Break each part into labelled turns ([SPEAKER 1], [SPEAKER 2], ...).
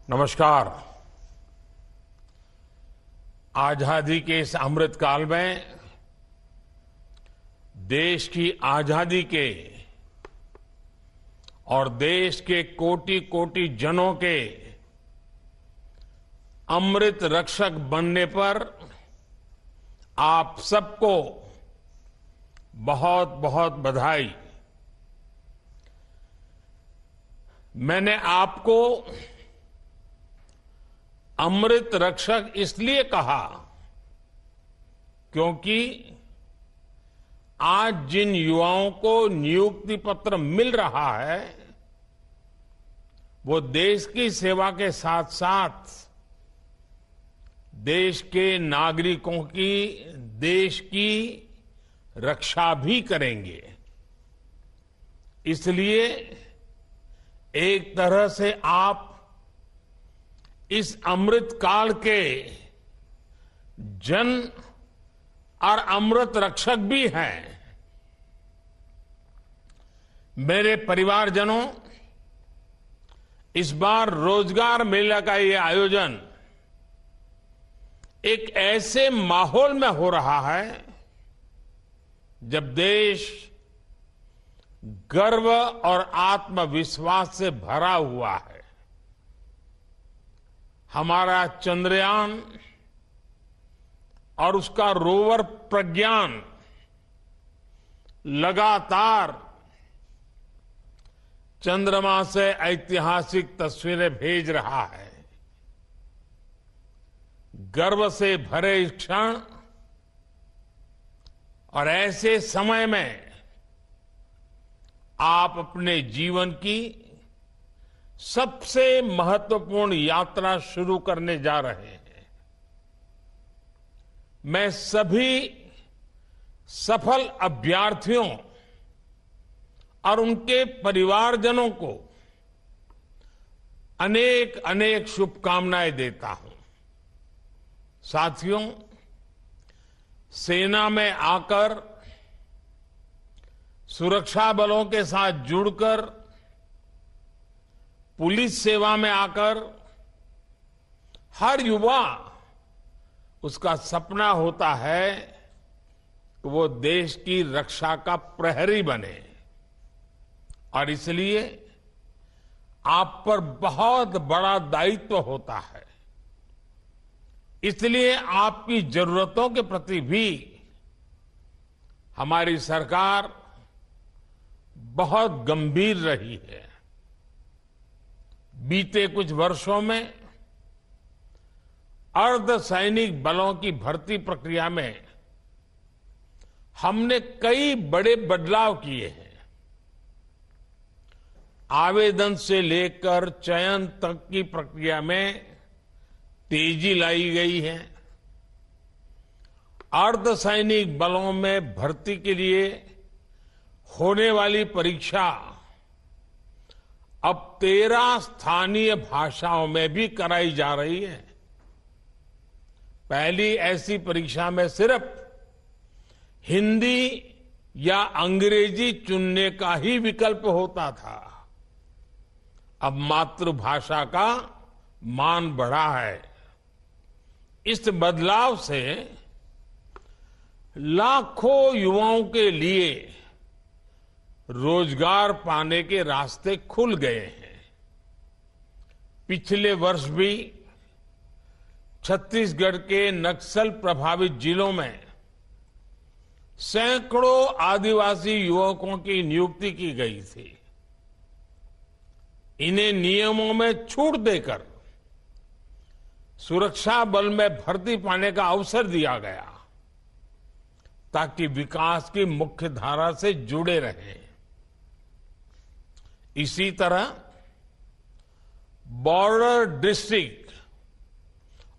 [SPEAKER 1] नमस्कार। आजादी के इस अमृत काल में देश की आजादी के और देश के कोटि कोटि जनों के अमृत रक्षक बनने पर आप सबको बहुत बहुत बधाई। मैंने आपको अमृत रक्षक इसलिए कहा क्योंकि आज जिन युवाओं को नियुक्ति पत्र मिल रहा है वो देश की सेवा के साथ साथ देश के नागरिकों की, देश की रक्षा भी करेंगे। इसलिए एक तरह से आप इस अमृत काल के जन और अमृत रक्षक भी हैं। मेरे परिवारजनों, इस बार रोजगार मेला का ये आयोजन एक ऐसे माहौल में हो रहा है जब देश गर्व और आत्मविश्वास से भरा हुआ है। हमारा चंद्रयान और उसका रोवर प्रज्ञान लगातार चंद्रमा से ऐतिहासिक तस्वीरें भेज रहा है। गर्व से भरे इस क्षण और ऐसे समय में आप अपने जीवन की सबसे महत्वपूर्ण यात्रा शुरू करने जा रहे हैं। मैं सभी सफल अभ्यर्थियों और उनके परिवारजनों को अनेक अनेक शुभकामनाएं देता हूं। साथियों, सेना में आकर सुरक्षा बलों के साथ जुड़कर पुलिस सेवा में आकर हर युवा उसका सपना होता है कि वो देश की रक्षा का प्रहरी बने और इसलिए आप पर बहुत बड़ा दायित्व होता है। इसलिए आपकी जरूरतों के प्रति भी हमारी सरकार बहुत गंभीर रही है। बीते कुछ वर्षों में अर्धसैनिक बलों की भर्ती प्रक्रिया में हमने कई बड़े बदलाव किए हैं। आवेदन से लेकर चयन तक की प्रक्रिया में तेजी लाई गई है। अर्धसैनिक बलों में भर्ती के लिए होने वाली परीक्षा अब 13 स्थानीय भाषाओं में भी कराई जा रही है। पहली ऐसी परीक्षा में सिर्फ हिंदी या अंग्रेजी चुनने का ही विकल्प होता था। अब मातृभाषा का मान बढ़ा है। इस बदलाव से लाखों युवाओं के लिए रोजगार पाने के रास्ते खुल गए हैं। पिछले वर्ष भी छत्तीसगढ़ के नक्सल प्रभावित जिलों में सैकड़ों आदिवासी युवकों की नियुक्ति की गई थी। इन्हें नियमों में छूट देकर सुरक्षा बल में भर्ती पाने का अवसर दिया गया ताकि विकास की मुख्य धारा से जुड़े रहें। इसी तरह बॉर्डर डिस्ट्रिक्ट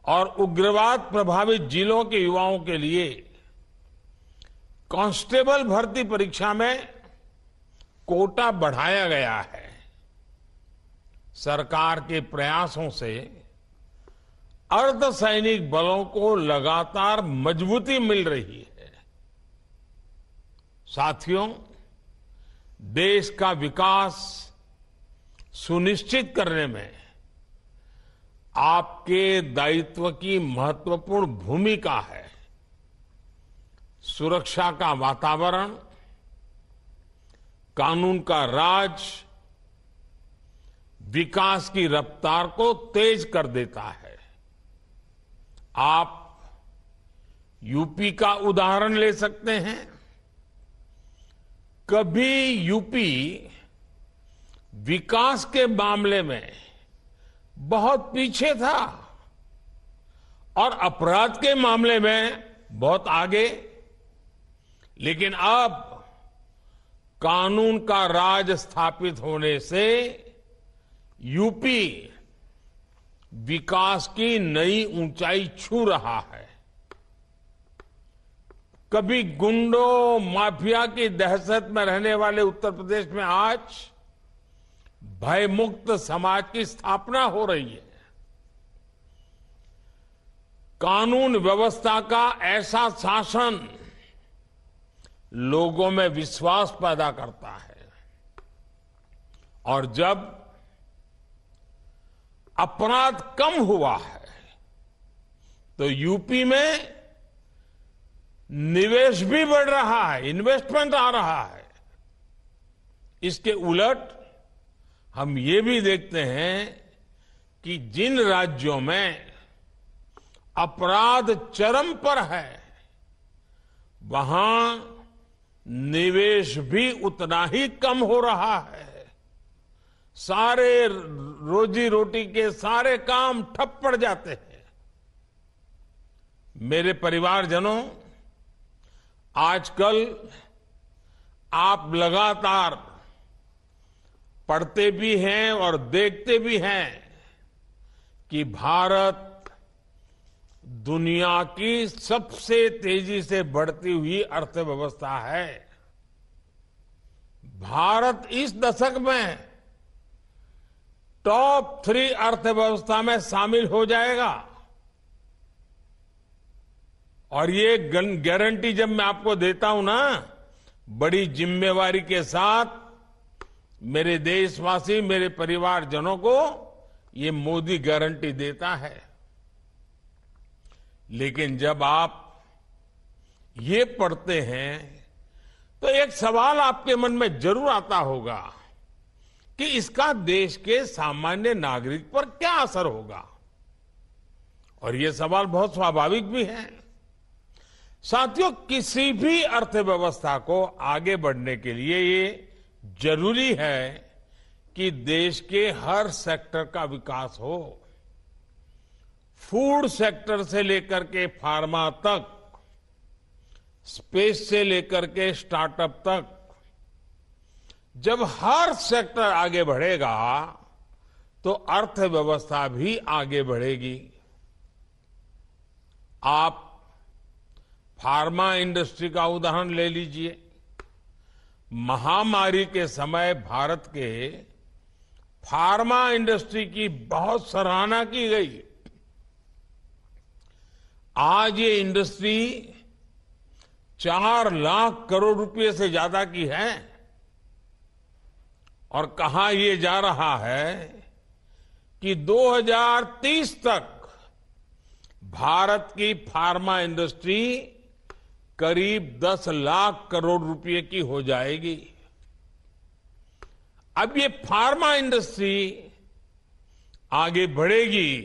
[SPEAKER 1] और उग्रवाद प्रभावित जिलों के युवाओं के लिए कांस्टेबल भर्ती परीक्षा में कोटा बढ़ाया गया है। सरकार के प्रयासों से अर्धसैनिक बलों को लगातार मजबूती मिल रही है। साथियों, देश का विकास सुनिश्चित करने में आपके दायित्व की महत्वपूर्ण भूमिका है। सुरक्षा का वातावरण, कानून का राज विकास की रफ्तार को तेज कर देता है। आप यूपी का उदाहरण ले सकते हैं। कभी यूपी विकास के मामले में बहुत पीछे था और अपराध के मामले में बहुत आगे, लेकिन अब कानून का राज स्थापित होने से यूपी विकास की नई ऊंचाई छू रहा है। कभी गुंडों माफिया की दहशत में रहने वाले उत्तर प्रदेश में आज भयमुक्त समाज की स्थापना हो रही है। कानून व्यवस्था का ऐसा शासन लोगों में विश्वास पैदा करता है और जब अपराध कम हुआ है तो यूपी में निवेश भी बढ़ रहा है, इन्वेस्टमेंट आ रहा है। इसके उलट हम ये भी देखते हैं कि जिन राज्यों में अपराध चरम पर है वहां निवेश भी उतना ही कम हो रहा है। सारे रोजी रोटी के सारे काम ठप पड़ जाते हैं। मेरे परिवारजनों, आजकल आप लगातार पढ़ते भी हैं और देखते भी हैं कि भारत दुनिया की सबसे तेजी से बढ़ती हुई अर्थव्यवस्था है। भारत इस दशक में टॉप 3 अर्थव्यवस्था में शामिल हो जाएगा और ये गारंटी जब मैं आपको देता हूं ना, बड़ी जिम्मेवारी के साथ मेरे देशवासी, मेरे परिवारजनों को ये मोदी गारंटी देता है। लेकिन जब आप ये पढ़ते हैं तो एक सवाल आपके मन में जरूर आता होगा कि इसका देश के सामान्य नागरिक पर क्या असर होगा। और ये सवाल बहुत स्वाभाविक भी है। साथियों, किसी भी अर्थव्यवस्था को आगे बढ़ने के लिए ये जरूरी है कि देश के हर सेक्टर का विकास हो। फूड सेक्टर से लेकर के फार्मा तक, स्पेस से लेकर के स्टार्टअप तक, जब हर सेक्टर आगे बढ़ेगा तो अर्थव्यवस्था भी आगे बढ़ेगी। आप फार्मा इंडस्ट्री का उदाहरण ले लीजिए। महामारी के समय भारत के फार्मा इंडस्ट्री की बहुत सराहना की गई। आज ये इंडस्ट्री 4 लाख करोड़ रुपए से ज्यादा की है और कहा यह जा रहा है कि 2030 तक भारत की फार्मा इंडस्ट्री करीब 10 लाख करोड़ रुपए की हो जाएगी। अब ये फार्मा इंडस्ट्री आगे बढ़ेगी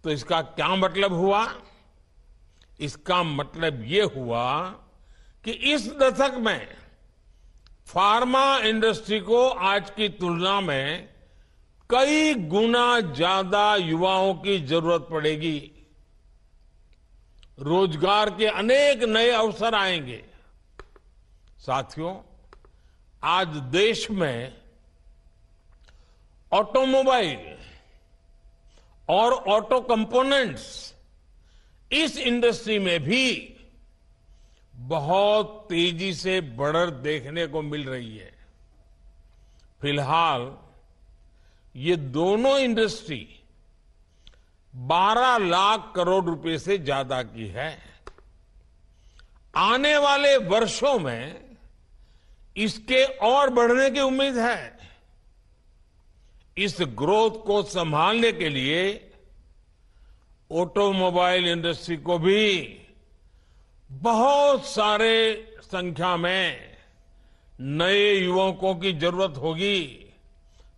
[SPEAKER 1] तो इसका क्या मतलब हुआ? इसका मतलब ये हुआ कि इस दशक में फार्मा इंडस्ट्री को आज की तुलना में कई गुना ज्यादा युवाओं की जरूरत पड़ेगी। रोजगार के अनेक नए अवसर आएंगे। साथियों, आज देश में ऑटोमोबाइल और ऑटो कंपोनेंट्स, इस इंडस्ट्री में भी बहुत तेजी से बढ़त देखने को मिल रही है। फिलहाल ये दोनों इंडस्ट्री 12 लाख करोड़ रुपए से ज्यादा की है। आने वाले वर्षों में इसके और बढ़ने की उम्मीद है। इस ग्रोथ को संभालने के लिए ऑटोमोबाइल इंडस्ट्री को भी बहुत सारे संख्या में नए युवकों की जरूरत होगी,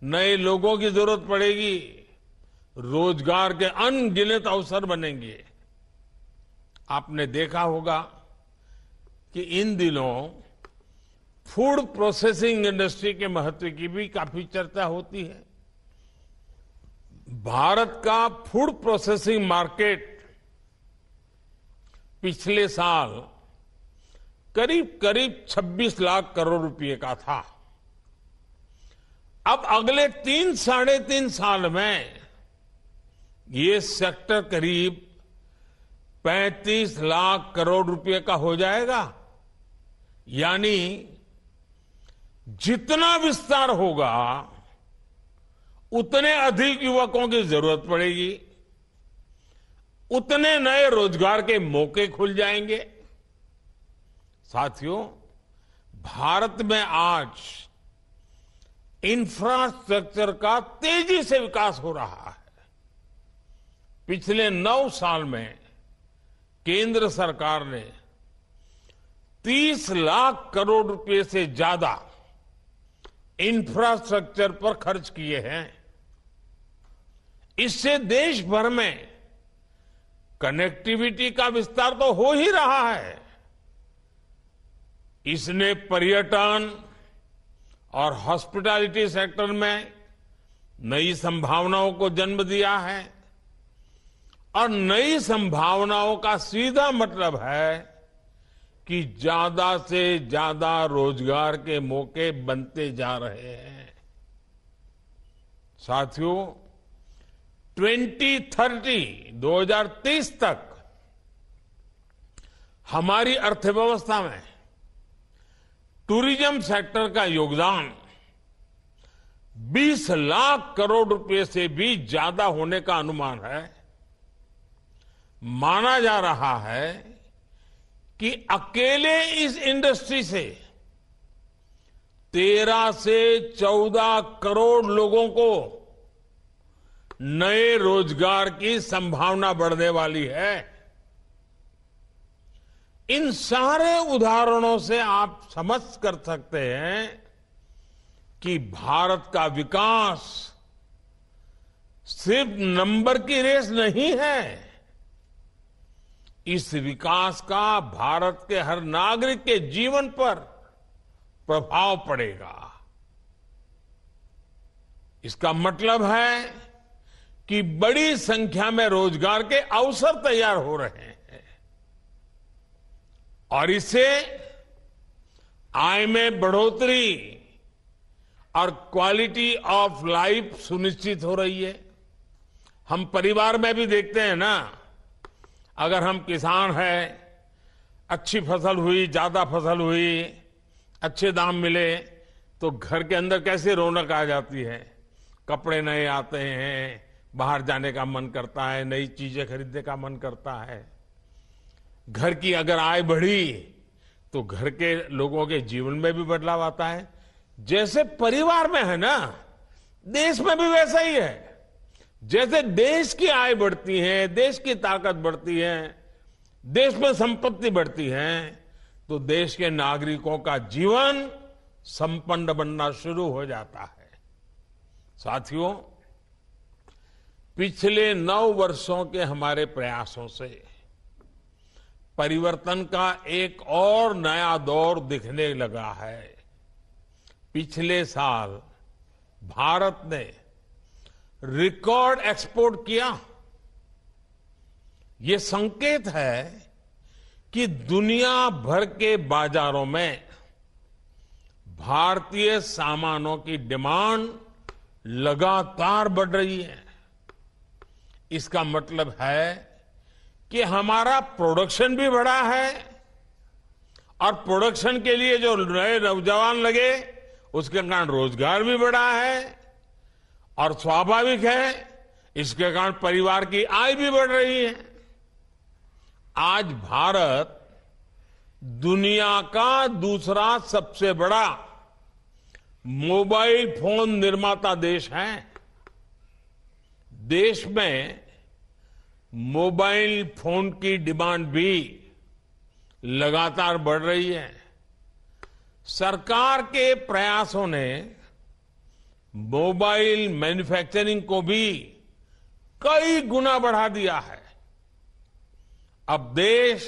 [SPEAKER 1] नए लोगों की जरूरत पड़ेगी, रोजगार के अनगिनत अवसर बनेंगे। आपने देखा होगा कि इन दिनों फूड प्रोसेसिंग इंडस्ट्री के महत्व की भी काफी चर्चा होती है। भारत का फूड प्रोसेसिंग मार्केट पिछले साल करीब करीब 26 लाख करोड़ रुपए का था। अब अगले 3-3.5 साल में ये सेक्टर करीब 35 लाख करोड़ रुपए का हो जाएगा। यानी जितना विस्तार होगा उतने अधिक युवकों की जरूरत पड़ेगी, उतने नए रोजगार के मौके खुल जाएंगे। साथियों, भारत में आज इंफ्रास्ट्रक्चर का तेजी से विकास हो रहा है। पिछले 9 साल में केंद्र सरकार ने 30 लाख करोड़ रुपए से ज्यादा इंफ्रास्ट्रक्चर पर खर्च किए हैं। इससे देश भर में कनेक्टिविटी का विस्तार तो हो ही रहा है। इसने पर्यटन और हॉस्पिटैलिटी सेक्टर में नई संभावनाओं को जन्म दिया है और नई संभावनाओं का सीधा मतलब है कि ज्यादा से ज्यादा रोजगार के मौके बनते जा रहे हैं। साथियों, 2030 तक हमारी अर्थव्यवस्था में टूरिज्म सेक्टर का योगदान 20 लाख करोड़ रुपए से भी ज्यादा होने का अनुमान है। माना जा रहा है कि अकेले इस इंडस्ट्री से 13 से 14 करोड़ लोगों को नए रोजगार की संभावना बढ़ने वाली है। इन सारे उदाहरणों से आप समझ कर सकते हैं कि भारत का विकास सिर्फ नंबर की रेस नहीं है। इस विकास का भारत के हर नागरिक के जीवन पर प्रभाव पड़ेगा। इसका मतलब है कि बड़ी संख्या में रोजगार के अवसर तैयार हो रहे हैं और इससे आय में बढ़ोतरी और क्वालिटी ऑफ लाइफ सुनिश्चित हो रही है। हम परिवार में भी देखते हैं ना, अगर हम किसान हैं, अच्छी फसल हुई, ज्यादा फसल हुई, अच्छे दाम मिले तो घर के अंदर कैसे रौनक आ जाती है। कपड़े नए आते हैं, बाहर जाने का मन करता है, नई चीजें खरीदने का मन करता है। घर की अगर आय बढ़ी तो घर के लोगों के जीवन में भी बदलाव आता है। जैसे परिवार में है ना, देश में भी वैसा ही है। जैसे देश की आय बढ़ती है, देश की ताकत बढ़ती है, देश में संपत्ति बढ़ती है, तो देश के नागरिकों का जीवन संपन्न बनना शुरू हो जाता है। साथियों, पिछले 9 वर्षों के हमारे प्रयासों से परिवर्तन का एक और नया दौर दिखने लगा है। पिछले साल भारत ने रिकॉर्ड एक्सपोर्ट किया। ये संकेत है कि दुनिया भर के बाजारों में भारतीय सामानों की डिमांड लगातार बढ़ रही है। इसका मतलब है कि हमारा प्रोडक्शन भी बढ़ा है और प्रोडक्शन के लिए जो नए नौजवान लगे उसके कारण रोजगार भी बढ़ा है और स्वाभाविक है इसके कारण परिवार की आय भी बढ़ रही है। आज भारत दुनिया का दूसरा सबसे बड़ा मोबाइल फोन निर्माता देश है। देश में मोबाइल फोन की डिमांड भी लगातार बढ़ रही है। सरकार के प्रयासों ने मोबाइल मैन्युफैक्चरिंग को भी कई गुना बढ़ा दिया है। अब देश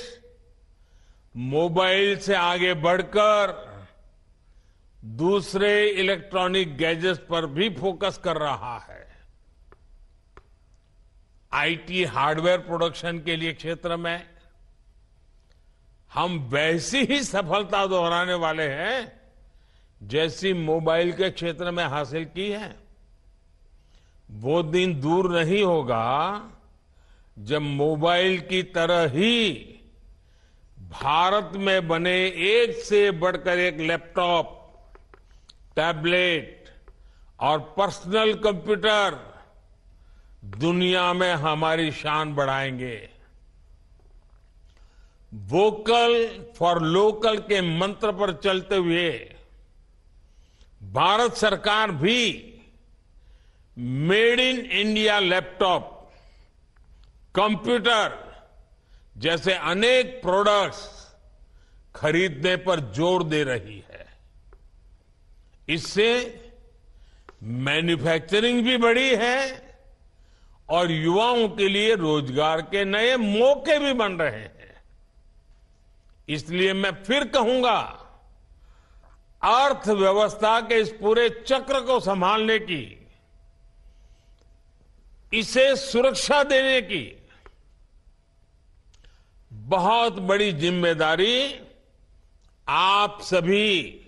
[SPEAKER 1] मोबाइल से आगे बढ़कर दूसरे इलेक्ट्रॉनिक गैजेट्स पर भी फोकस कर रहा है। आईटी हार्डवेयर प्रोडक्शन के लिए क्षेत्र में हम वैसी ही सफलता दोहराने वाले हैं जैसी मोबाइल के क्षेत्र में हासिल की है। वो दिन दूर नहीं होगा जब मोबाइल की तरह ही भारत में बने एक से बढ़कर एक लैपटॉप, टैबलेट और पर्सनल कंप्यूटर दुनिया में हमारी शान बढ़ाएंगे। वोकल फॉर लोकल के मंत्र पर चलते हुए भारत सरकार भी made in India laptop, computer जैसे अनेक प्रोडक्ट्स खरीदने पर जोर दे रही है। इससे मैन्युफैक्चरिंग भी बढ़ी है और युवाओं के लिए रोजगार के नए मौके भी बन रहे हैं। इसलिए मैं फिर कहूंगा, अर्थव्यवस्था के इस पूरे चक्र को संभालने की, इसे सुरक्षा देने की बहुत बड़ी जिम्मेदारी आप सभी,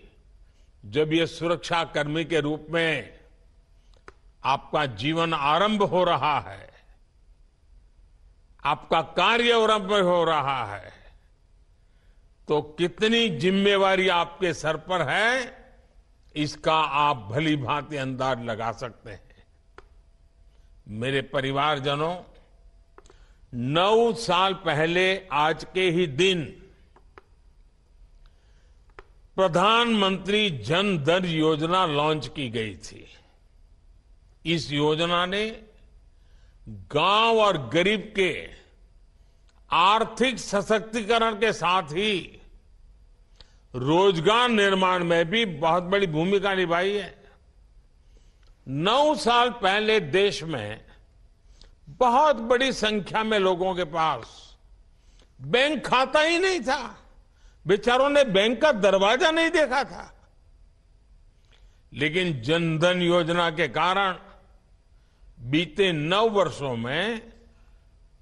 [SPEAKER 1] जब ये सुरक्षा कर्मी के रूप में आपका जीवन आरंभ हो रहा है, आपका कार्य आरंभ हो रहा है, तो कितनी जिम्मेवारी आपके सर पर है, इसका आप भली भांति अंदाज लगा सकते हैं। मेरे परिवारजनों, 9 साल पहले आज के ही दिन प्रधानमंत्री जन धन योजना लॉन्च की गई थी। इस योजना ने गांव और गरीब के आर्थिक सशक्तिकरण के साथ ही रोजगार निर्माण में भी बहुत बड़ी भूमिका निभाई है। 9 साल पहले देश में बहुत बड़ी संख्या में लोगों के पास बैंक खाता ही नहीं था। बेचारों ने बैंक का दरवाजा नहीं देखा था। लेकिन जनधन योजना के कारण बीते 9 वर्षों में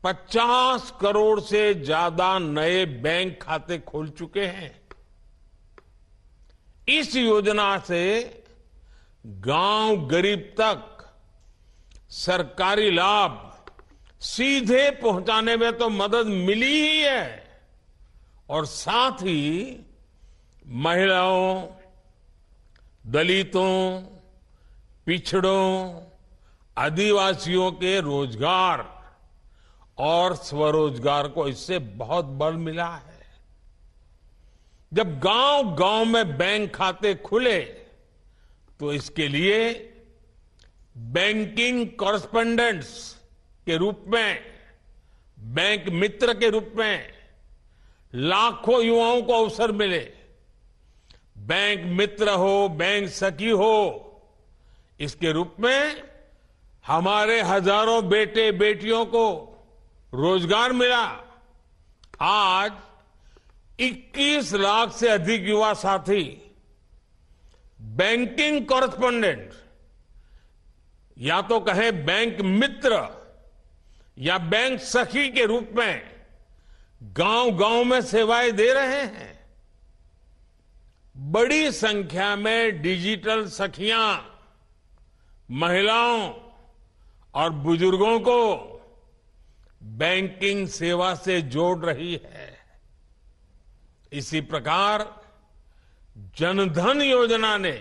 [SPEAKER 1] 50 करोड़ से ज्यादा नए बैंक खाते खुल चुके हैं। इस योजना से गांव गरीब तक सरकारी लाभ सीधे पहुंचाने में तो मदद मिली ही है, और साथ ही महिलाओं, दलितों, पिछड़ों, आदिवासियों के रोजगार और स्वरोजगार को इससे बहुत बल मिला है। जब गांव गांव में बैंक खाते खुले तो इसके लिए बैंकिंग कॉरेस्पोंडेंट्स के रूप में, बैंक मित्र के रूप में लाखों युवाओं को अवसर मिले। बैंक मित्र हो, बैंक सखी हो, इसके रूप में हमारे हजारों बेटे बेटियों को रोजगार मिला। आज 21 लाख से अधिक युवा साथी बैंकिंग कॉरेस्पोंडेंट, या तो कहें बैंक मित्र या बैंक सखी के रूप में गांव गांव में सेवाएं दे रहे हैं। बड़ी संख्या में डिजिटल सखियां महिलाओं और बुजुर्गों को बैंकिंग सेवा से जोड़ रही है। इसी प्रकार जनधन योजना ने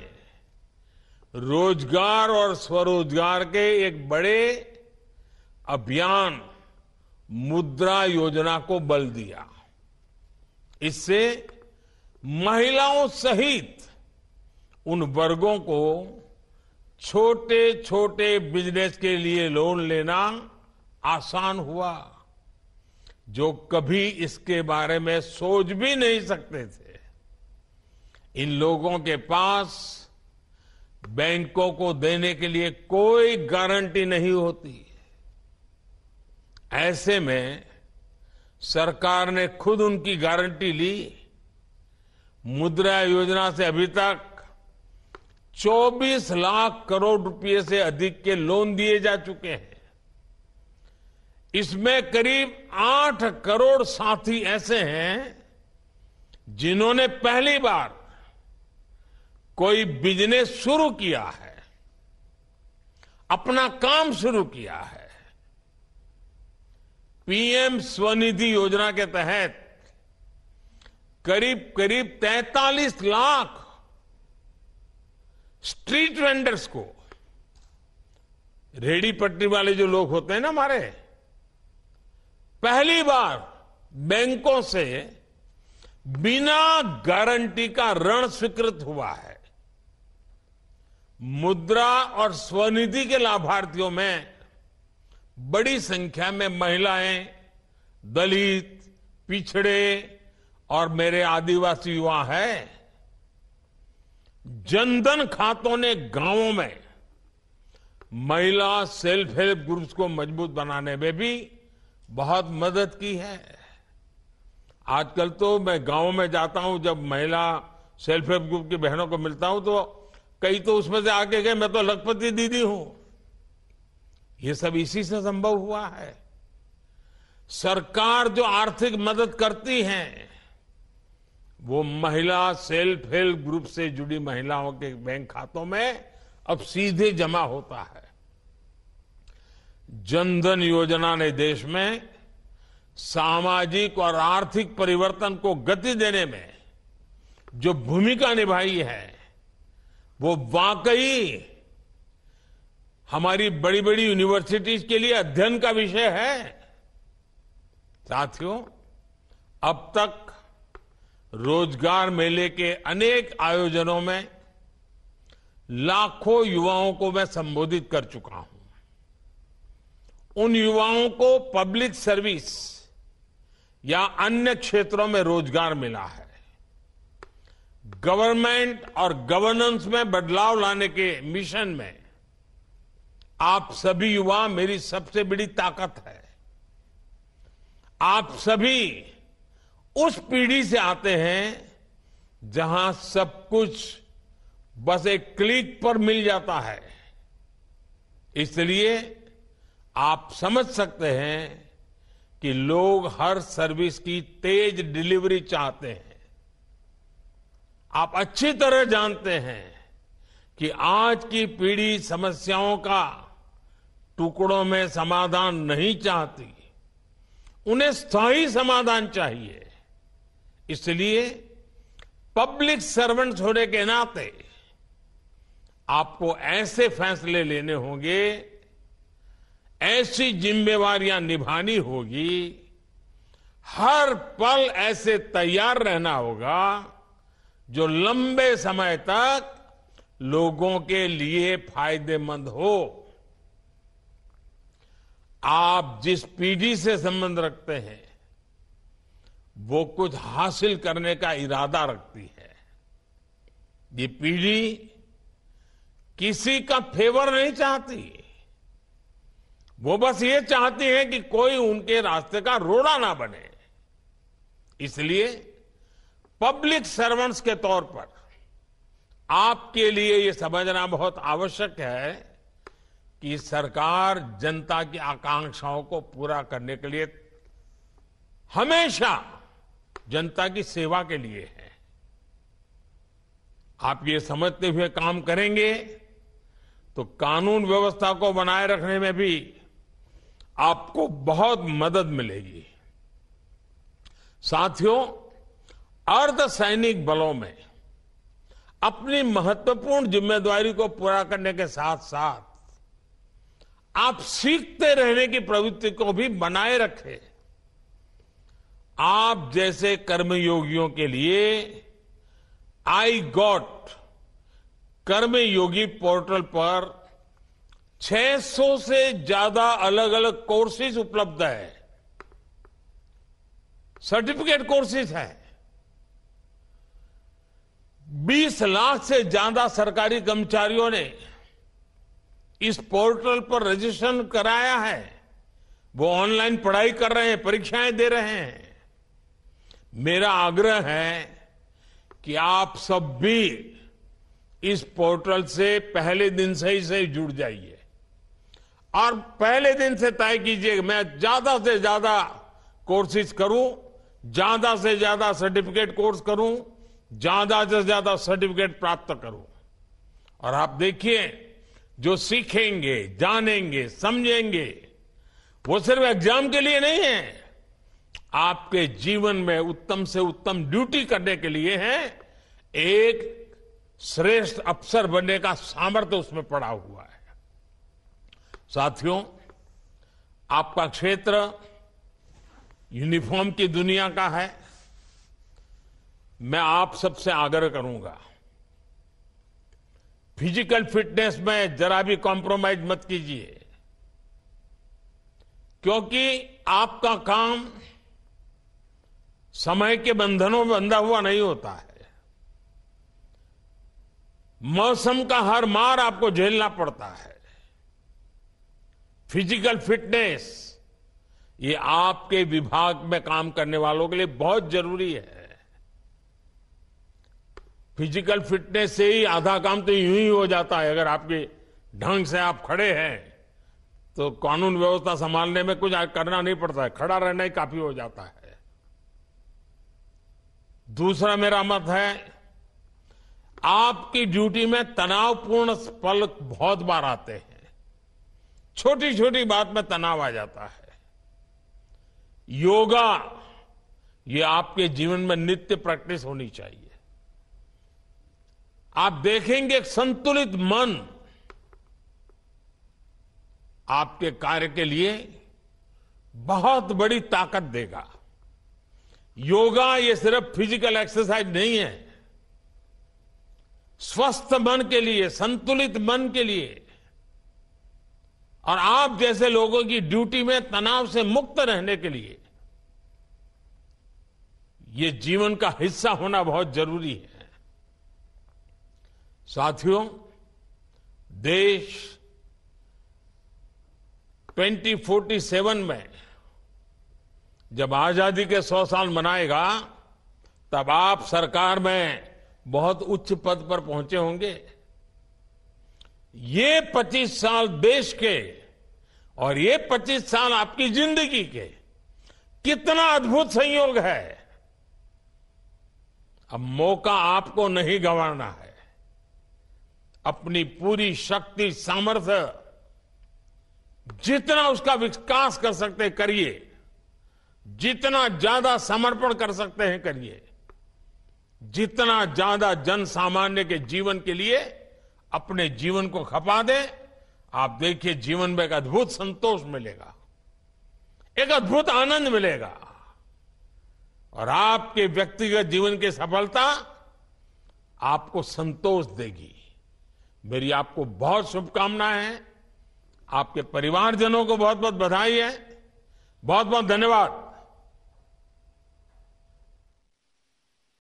[SPEAKER 1] रोजगार और स्वरोजगार के एक बड़े अभियान मुद्रा योजना को बल दिया। इससे महिलाओं सहित उन वर्गों को छोटे छोटे बिजनेस के लिए लोन लेना आसान हुआ। जो कभी इसके बारे में सोच भी नहीं सकते थे। इन लोगों के पास बैंकों को देने के लिए कोई गारंटी नहीं होती। ऐसे में सरकार ने खुद उनकी गारंटी ली। मुद्रा योजना से अभी तक 24 लाख करोड़ रुपए से अधिक के लोन दिए जा चुके हैं। इसमें करीब 8 करोड़ साथी ऐसे हैं जिन्होंने पहली बार कोई बिजनेस शुरू किया है, अपना काम शुरू किया है। पीएम स्वनिधि योजना के तहत करीब करीब 43 लाख स्ट्रीट वेंडर्स को, रेडी पटरी वाले जो लोग होते हैं ना हमारे, पहली बार बैंकों से बिना गारंटी का ऋण स्वीकृत हुआ है। मुद्रा और स्वनिधि के लाभार्थियों में बड़ी संख्या में महिलाएं, दलित, पिछड़े और मेरे आदिवासी युवा हैं। जनधन खातों ने गांवों में महिला सेल्फ हेल्प ग्रुप्स को मजबूत बनाने में भी बहुत मदद की है। आजकल तो मैं गांव में जाता हूं, जब महिला सेल्फ हेल्प ग्रुप की बहनों को मिलता हूं तो कई तो उसमें से आके गए मैं तो लखपति दीदी हूं। ये सब इसी से संभव हुआ है। सरकार जो आर्थिक मदद करती है वो महिला सेल्फ हेल्प ग्रुप से जुड़ी महिलाओं के बैंक खातों में अब सीधे जमा होता है। जनधन योजना ने देश में सामाजिक और आर्थिक परिवर्तन को गति देने में जो भूमिका निभाई है वो वाकई हमारी बड़ी बड़ी यूनिवर्सिटीज के लिए अध्ययन का विषय है। साथियों, अब तक रोजगार मेले के अनेक आयोजनों में लाखों युवाओं को मैं संबोधित कर चुका हूं। उन युवाओं को पब्लिक सर्विस या अन्य क्षेत्रों में रोजगार मिला है। गवर्नमेंट और गवर्नेंस में बदलाव लाने के मिशन में आप सभी युवा मेरी सबसे बड़ी ताकत है। आप सभी उस पीढ़ी से आते हैं जहां सब कुछ बस एक क्लिक पर मिल जाता है। इसलिए आप समझ सकते हैं कि लोग हर सर्विस की तेज डिलीवरी चाहते हैं। आप अच्छी तरह जानते हैं कि आज की पीढ़ी समस्याओं का टुकड़ों में समाधान नहीं चाहती, उन्हें स्थायी समाधान चाहिए। इसलिए पब्लिक सर्वेंट्स होने के नाते आपको ऐसे फैसले लेने होंगे, ऐसी जिम्मेवारियां निभानी होगी, हर पल ऐसे तैयार रहना होगा जो लंबे समय तक लोगों के लिए फायदेमंद हो। आप जिस पीढ़ी से संबंध रखते हैं वो कुछ हासिल करने का इरादा रखती है। ये पीढ़ी किसी का फेवर नहीं चाहती, वो बस ये चाहती है कि कोई उनके रास्ते का रोड़ा ना बने। इसलिए पब्लिक सर्वेंट्स के तौर पर आपके लिए ये समझना बहुत आवश्यक है कि सरकार जनता की आकांक्षाओं को पूरा करने के लिए हमेशा जनता की सेवा के लिए है। आप ये समझते हुए काम करेंगे तो कानून व्यवस्था को बनाए रखने में भी आपको बहुत मदद मिलेगी। साथियों, अर्धसैनिक बलों में अपनी महत्वपूर्ण जिम्मेदारी को पूरा करने के साथ साथ आप सीखते रहने की प्रवृत्ति को भी बनाए रखें। आप जैसे कर्मयोगियों के लिए आई गॉट कर्मयोगी पोर्टल पर 600 से ज्यादा अलग अलग कोर्सेज उपलब्ध है। सर्टिफिकेट कोर्सेज हैं। 20 लाख से ज्यादा सरकारी कर्मचारियों ने इस पोर्टल पर रजिस्ट्रेशन कराया है। वो ऑनलाइन पढ़ाई कर रहे हैं, परीक्षाएं दे रहे हैं। मेरा आग्रह है कि आप सब भी इस पोर्टल से पहले दिन से ही जुड़ जाइए और पहले दिन से तय कीजिए मैं ज्यादा से ज्यादा कोर्सेज करूं, ज्यादा से ज्यादा सर्टिफिकेट कोर्स करूं, ज्यादा से ज्यादा सर्टिफिकेट प्राप्त करूं। और आप देखिए, जो सीखेंगे, जानेंगे, समझेंगे, वो सिर्फ एग्जाम के लिए नहीं है, आपके जीवन में उत्तम से उत्तम ड्यूटी करने के लिए है। एक श्रेष्ठ अफसर बनने का सामर्थ्य उसमें पड़ा हुआ है। साथियों, आपका क्षेत्र यूनिफॉर्म की दुनिया का है। मैं आप सबसे आग्रह करूंगा, फिजिकल फिटनेस में जरा भी कॉम्प्रोमाइज मत कीजिए, क्योंकि आपका काम समय के बंधनों में बंधा हुआ नहीं होता है। मौसम का हर मार आपको झेलना पड़ता है। फिजिकल फिटनेस ये आपके विभाग में काम करने वालों के लिए बहुत जरूरी है। फिजिकल फिटनेस से ही आधा काम तो यूं ही हो जाता है। अगर आपके ढंग से आप खड़े हैं तो कानून व्यवस्था संभालने में कुछ करना नहीं पड़ता है, खड़ा रहना ही काफी हो जाता है। दूसरा मेरा मत है, आपकी ड्यूटी में तनावपूर्ण पल बहुत बार आते हैं। छोटी छोटी बात में तनाव आ जाता है। योगा ये आपके जीवन में नित्य प्रैक्टिस होनी चाहिए। आप देखेंगे एक संतुलित मन आपके कार्य के लिए बहुत बड़ी ताकत देगा। योगा ये सिर्फ फिजिकल एक्सरसाइज नहीं है। स्वस्थ मन के लिए, संतुलित मन के लिए और आप जैसे लोगों की ड्यूटी में तनाव से मुक्त रहने के लिए ये जीवन का हिस्सा होना बहुत जरूरी है। साथियों, देश 2047 में जब आजादी के 100 साल मनाएगा, तब आप सरकार में बहुत उच्च पद पर पहुंचे होंगे। ये 25 साल देश के और ये 25 साल आपकी जिंदगी के कितना अद्भुत संयोग है। अब मौका आपको नहीं गंवाना है। अपनी पूरी शक्ति, सामर्थ्य, जितना उसका विकास कर सकते हैं करिए, जितना ज्यादा समर्पण कर सकते हैं करिए, जितना ज्यादा जन सामान्य के जीवन के लिए अपने जीवन को खपा दें। आप देखिए, जीवन में एक अद्भुत संतोष मिलेगा, एक अद्भुत आनंद मिलेगा और आपके व्यक्तिगत जीवन की सफलता आपको संतोष देगी। मेरी आपको बहुत शुभकामनाएं हैं। आपके परिवारजनों को बहुत बहुत बधाई है। बहुत बहुत धन्यवाद।